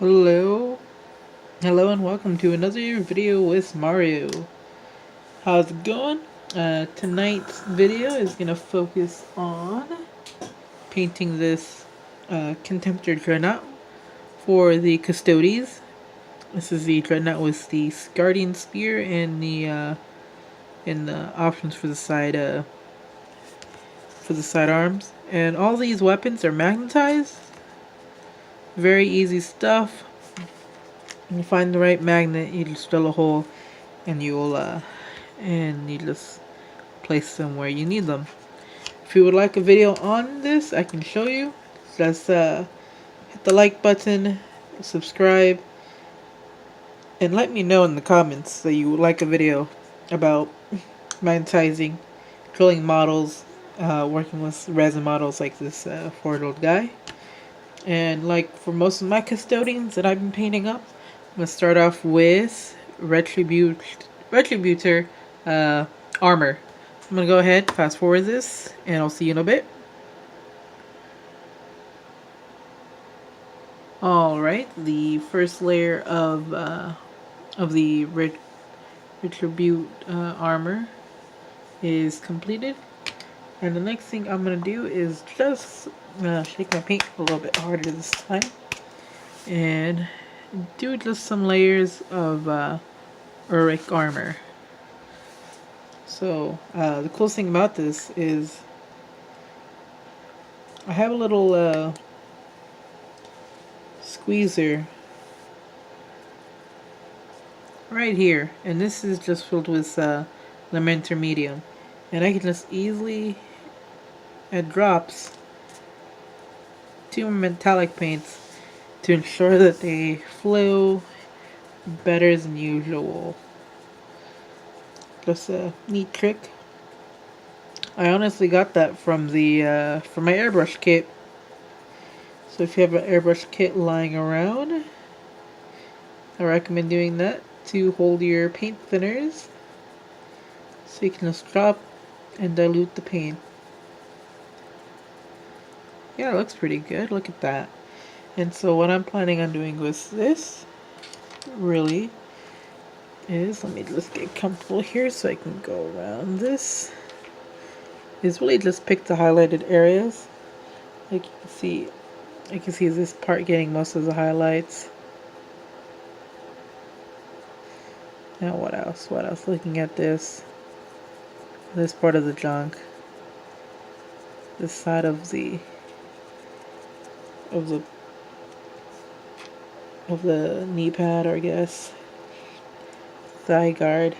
Hello, and welcome to another video with Mario. How's it going? Tonight's video is gonna focus on painting this Contemptor Dreadnought for the custodes. This is the Dreadnought with the Guardian Spear and the options for the side arms. And all these weapons are magnetized. Very easy stuff. When you find the right magnet, you just drill a hole, and you just place them where you need them. If you would like a video on this, I can show you. Just hit the like button, subscribe, and let me know in the comments that you would like a video about magnetizing, drilling models, working with resin models like this 4-year-old guy. And like for most of my custodians that I've been painting up, I'm going to start off with Retributor armor. I'm going to go ahead, fast forward this, and I'll see you in a bit. Alright, the first layer of the Retribute armor is completed. And the next thing I'm going to do is just shake my paint a little bit harder this time. And do just some layers of Uric armor. So the coolest thing about this is I have a little squeezer right here, and this is just filled with Lamentor medium, and I can just easily add drops to metallic paints to ensure that they flow better than usual. Just a neat trick. I honestly got that from from my airbrush kit. So if you have an airbrush kit lying around, I recommend doing that to hold your paint thinners, so you can just drop and dilute the paint. Yeah, it looks pretty good. Look at that. And so what I'm planning on doing with this really is, let me just get comfortable here so I can go around this, is really just pick the highlighted areas. Like you can see this part getting most of the highlights. Now what else? Looking at this part of the junk, this side of the knee pad, or I guess thigh guard.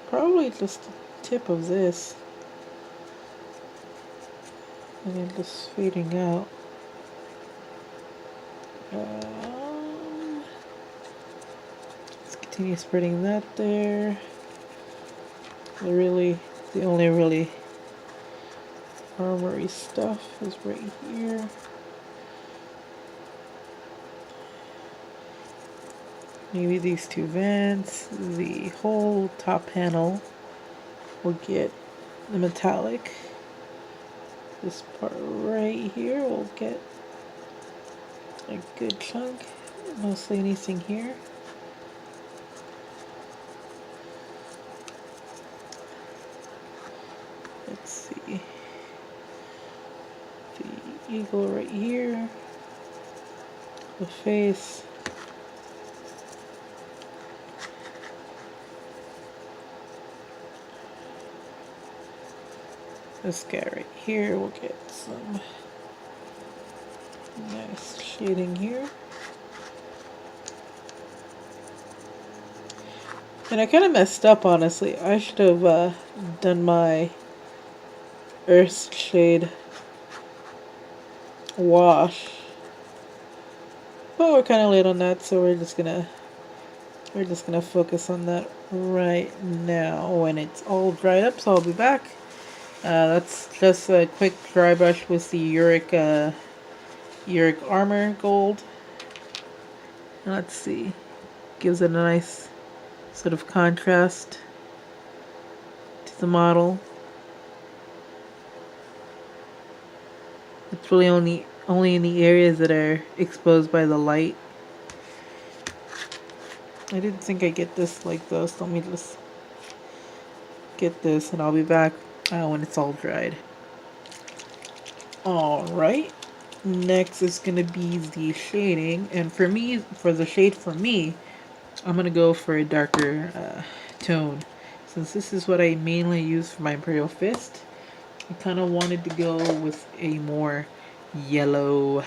Probably just the tip of this, and then just fading out. Let's continue spreading that there. The only really armory stuff is right here. Maybe these two vents, the whole top panel will get the metallic. This part right here will get a good chunk, mostly anything here. Let's see, the eagle right here, the face. This guy right here will get some nice shading here. And I kind of messed up, honestly. I should have done my earth shade wash, but we're kind of late on that, so we're just gonna focus on that right now when it's all dried up. So I'll be back. That's just a quick dry brush with the Uric armor gold. Let's see, gives it a nice sort of contrast to the model. It's really only in the areas that are exposed by the light. I didn't think I'd get this like this. Let me just get this and I'll be back when it's all dried. Alright, next is going to be the shading, and for me, for the shade for me, I'm going to go for a darker tone. Since this is what I mainly use for my Imperial Fist, I kind of wanted to go with a more yellowish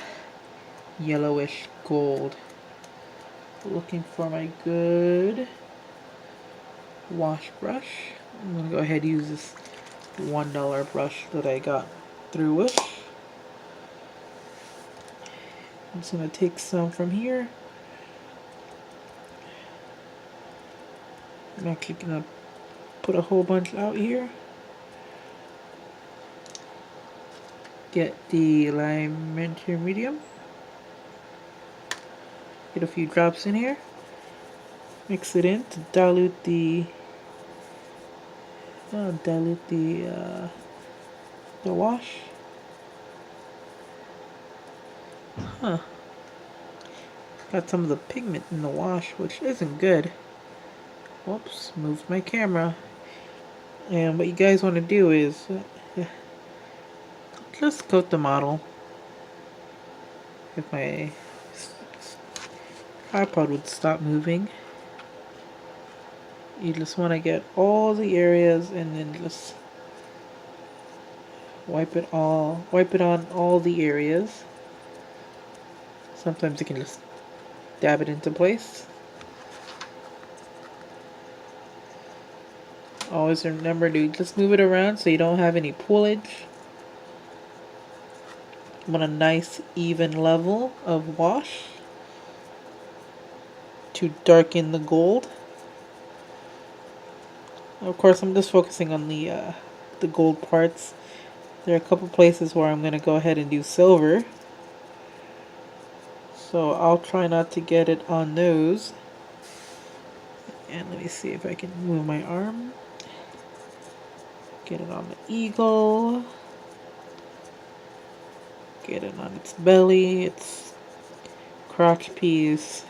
gold. Looking for my good wash brush. I'm going to go ahead and use this $1 brush that I got through Wish. I'm just going to take some from here. I'm actually going to put a whole bunch out here. Get the lime medium. Get a few drops in here. Mix it in to dilute the wash. Huh. Got some of the pigment in the wash, which isn't good. Whoops, moved my camera. And what you guys want to do is just coat the model. If my tripod would stop moving. You just want to get all the areas and then just wipe it on all the areas. Sometimes you can just dab it into place. Always remember to just move it around so you don't have any pullage. You want a nice even level of wash to darken the gold. Of course, I'm just focusing on the gold parts. There are a couple places where I'm going to go ahead and do silver. So I'll try not to get it on those. And let me see if I can move my arm. Get it on the eagle. Get it on its belly, its crotch piece.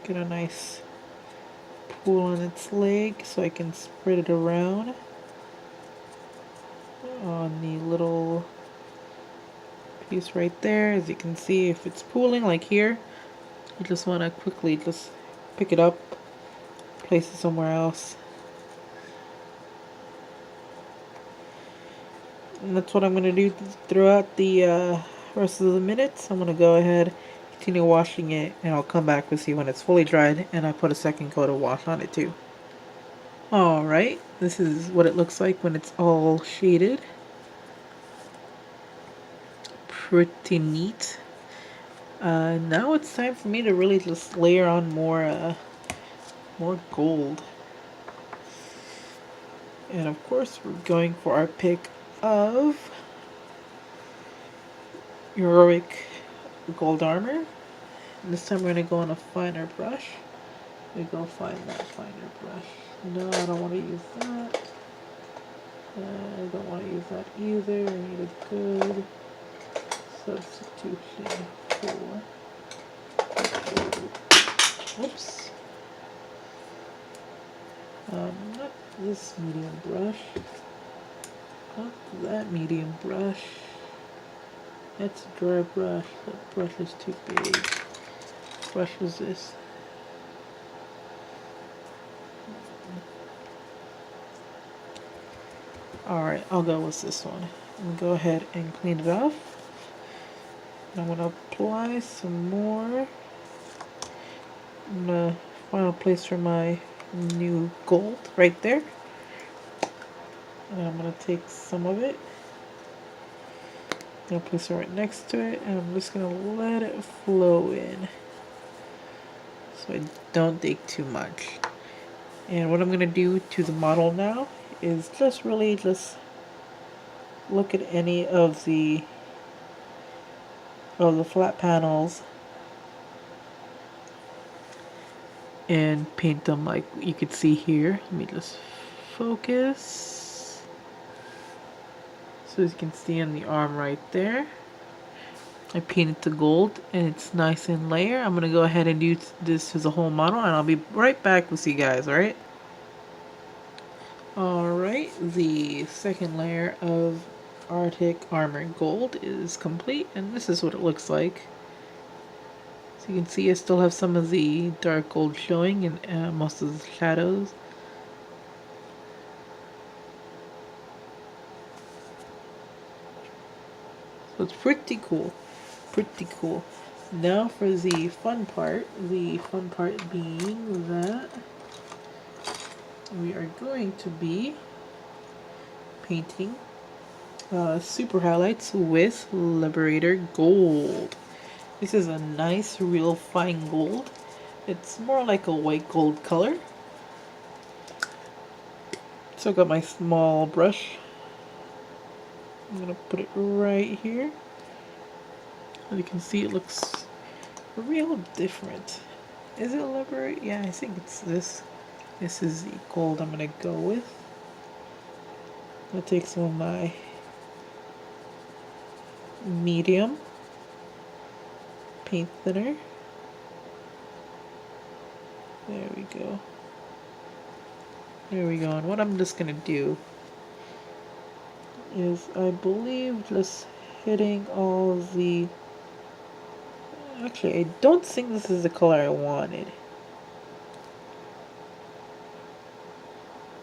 Get a nice pool on its leg so I can spread it around on the little piece right there. As you can see, if it's pooling like here, you just want to quickly just pick it up, place it somewhere else. And that's what I'm going to do throughout the rest of the minutes. I'm going to go ahead, continue washing it, and I'll come back to see when it's fully dried, and I put a second coat of wash on it too. Alright, this is what it looks like when it's all shaded. Pretty neat. Now it's time for me to really just layer on more gold. And of course we're going for our pick of heroic gold armor. And this time we're going to go on a finer brush. We go find that finer brush. No, I don't want to use that. I don't want to use that either. I need a good substitution for... Whoops. Not this medium brush. Not that medium brush. That's a dry brush. That brush is too big. What brush was this? Alright, I'll go with this one. I'm going to go ahead and clean it off. I'm going to apply some more. I'm going to find a place for my new gold right there. And I'm going to take some of it. I'm going to place it right next to it. And I'm just going to let it flow in. So I don't take too much. And what I'm going to do to the model now is just really just look at any of the flat panels and paint them like you could see here. Let me just focus. So as you can see on the arm right there, I painted to gold and it's nice and layer. I'm gonna go ahead and do this as a whole model and I'll be right back with you guys, alright? Alright, the second layer of Arctic Armor Gold is complete and this is what it looks like. So you can see I still have some of the dark gold showing and most of the shadows. So it's pretty cool. Pretty cool. Now for the fun part being that we are going to be painting super highlights with Liberator Gold. This is a nice real fine gold. It's more like a white gold color. So I got my small brush. I'm gonna put it right here. As you can see, it looks real different. Is it Liberate? Yeah, I think it's this. This is the gold I'm gonna go with. I'm gonna take some of my medium paint thinner. There we go. There we go. And what I'm just gonna do is, I believe, just hitting all the... Actually, I don't think this is the color I wanted.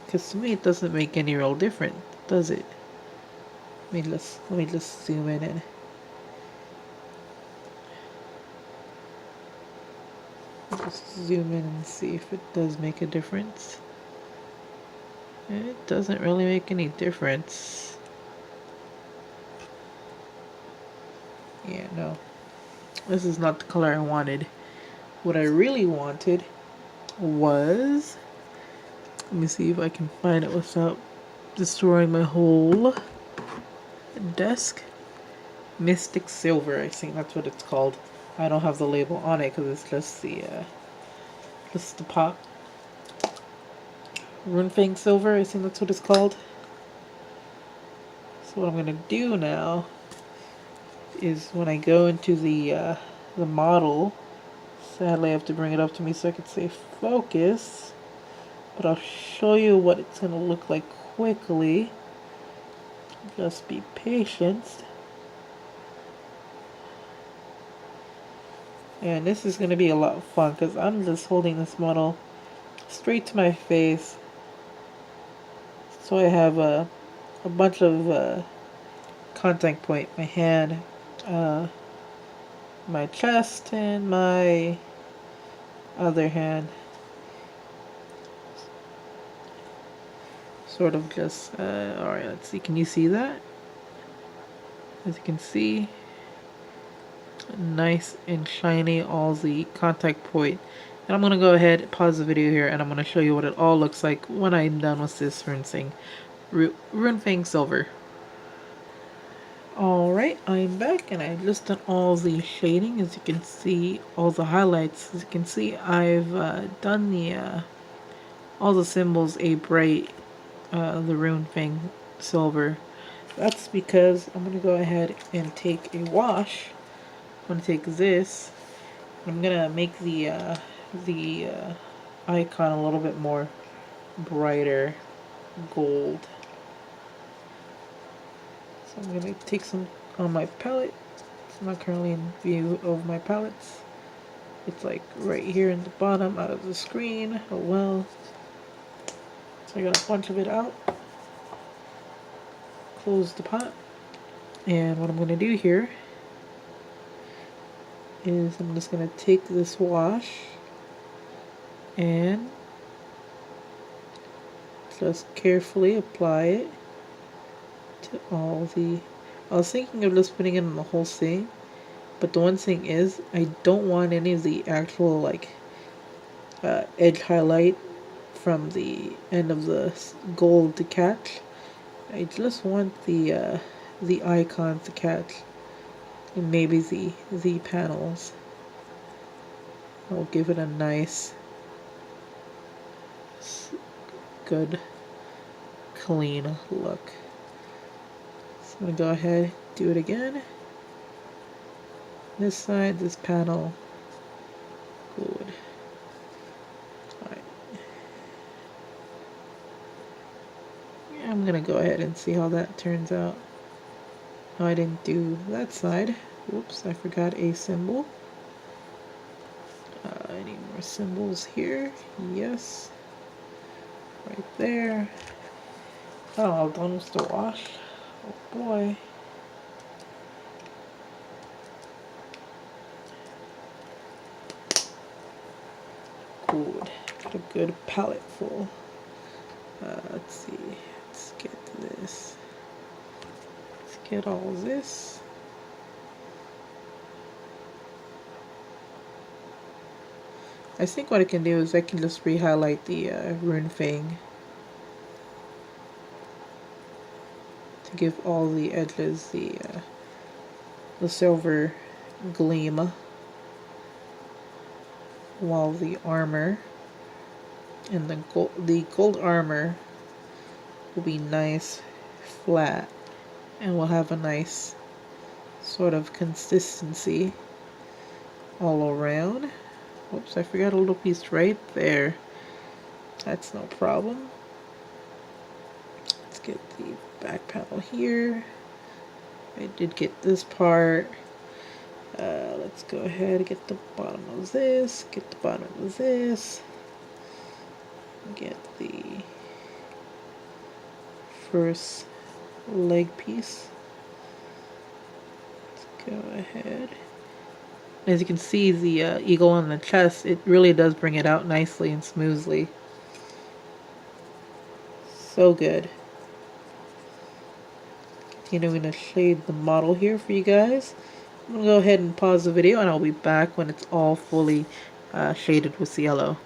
Because to me it doesn't make any real difference, does it? Let me just zoom in and... Just zoom in and see if it does make a difference. It doesn't really make any difference. Yeah, no. This is not the color I wanted. What I really wanted was... Let me see if I can find it without destroying my whole desk. Mystic Silver, I think that's what it's called. I don't have the label on it because it's just the pop. Runefang Silver, I think that's what it's called. So what I'm gonna do now is when I go into the model, sadly I have to bring it up to me so I can say focus, but I'll show you what it's gonna look like quickly. Just be patient. And this is gonna be a lot of fun because I'm just holding this model straight to my face. So I have a bunch of contact point, my hand, my chest, and my other hand. Sort of just, alright, let's see, can you see that? As you can see, nice and shiny, all the contact point. And I'm gonna go ahead, pause the video here, and I'm gonna show you what it all looks like when I'm done with this Runefang Silver. Alright, I'm back and I've just done all the shading, as you can see, all the highlights. As you can see, I've done the all the symbols a bright the Runefang Silver. That's because I'm gonna go ahead and take a wash. I'm gonna take this. I'm gonna make the icon a little bit more brighter gold. So I'm gonna take some on my palette. It's not currently in view of my palettes. It's like right here in the bottom out of the screen. Oh well. So I got a bunch of it out. Close the pot. And what I'm gonna do here is I'm just gonna take this wash and just carefully apply it to all the... I was thinking of just putting it on the whole thing, but the one thing is I don't want any of the actual like edge highlight from the end of the gold to catch. I just want the icons to catch, and maybe the panels. I'll give it a nice good, clean look. So I'm gonna go ahead, do it again. This side, this panel. Good. Alright. Yeah, I'm gonna go ahead and see how that turns out. No, I didn't do that side. Whoops, I forgot a symbol. I need more symbols here. Yes. Right there. Oh, done with the wash. Oh boy. Good. Got a good palette full. Let's see. Let's get this. Let's get all this. I think what I can do is I can just re-highlight the rune fang to give all the edges the silver gleam, while the armor and the gold armor will be nice flat and will have a nice sort of consistency all around. Whoops, I forgot a little piece right there. That's no problem. Let's get the back panel here. I did get this part. Let's go ahead and get the bottom of this, get the bottom of this, get the first leg piece. Let's go ahead. As you can see, the eagle on the chest, it really does bring it out nicely and smoothly. So good. Continuing to shade the model here for you guys. I'm going to go ahead and pause the video and I'll be back when it's all fully shaded with yellow.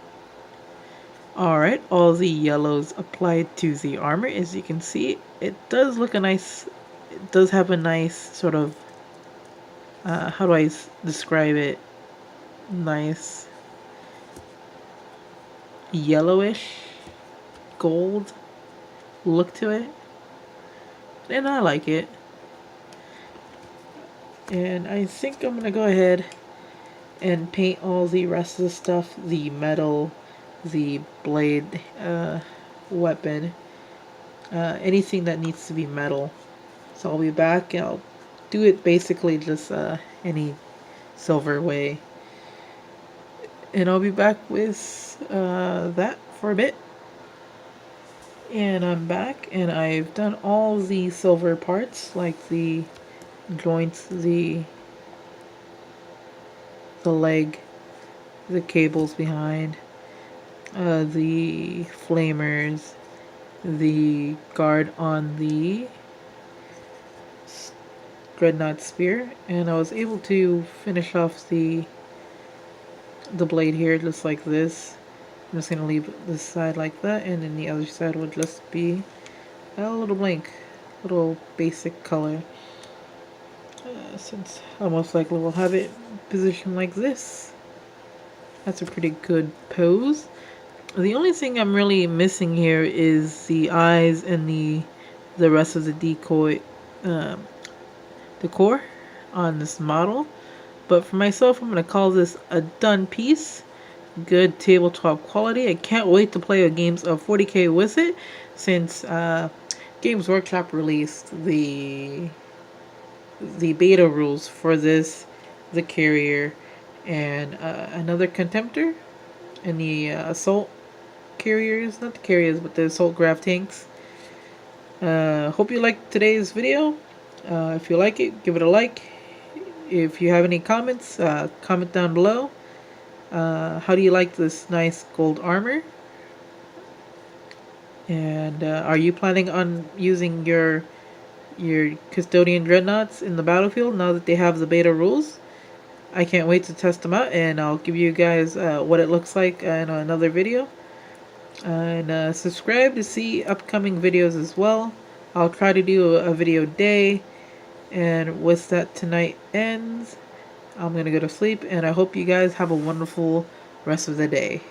Alright, all the yellows applied to the armor. As you can see, it does look it does have a nice sort of, how do I describe it? Nice yellowish gold look to it. And I like it. And I think I'm gonna go ahead and paint all the rest of the stuff, the metal, the blade, weapon, anything that needs to be metal. So I'll be back and I'll do it basically just any silver way. And I'll be back with that for a bit. And I'm back and I've done all the silver parts, like the joints, the leg, the cables behind, the flamers, the guard on the Dreadnought spear, and I was able to finish off the blade here just like this. I'm just gonna leave this side like that, and then the other side will just be a little blank, little basic color. Since I most likely will have it positioned like this. That's a pretty good pose. The only thing I'm really missing here is the eyes and the rest of the decoy decor on this model. But for myself, I'm going to call this a done piece. Good tabletop quality. I can't wait to play games of 40k with it, since Games Workshop released the beta rules for this, the carrier, and another Contemptor, and the assault carriers, not the carriers, but the assault grav tanks. Hope you liked today's video. If you like it, give it a like. If you have any comments, comment down below. How do you like this nice gold armor? And are you planning on using your custodian dreadnoughts in the battlefield now that they have the beta rules? I can't wait to test them out, and I'll give you guys what it looks like in another video. And subscribe to see upcoming videos as well. I'll try to do a video a day. And with that, tonight ends. I'm gonna go to sleep, and I hope you guys have a wonderful rest of the day.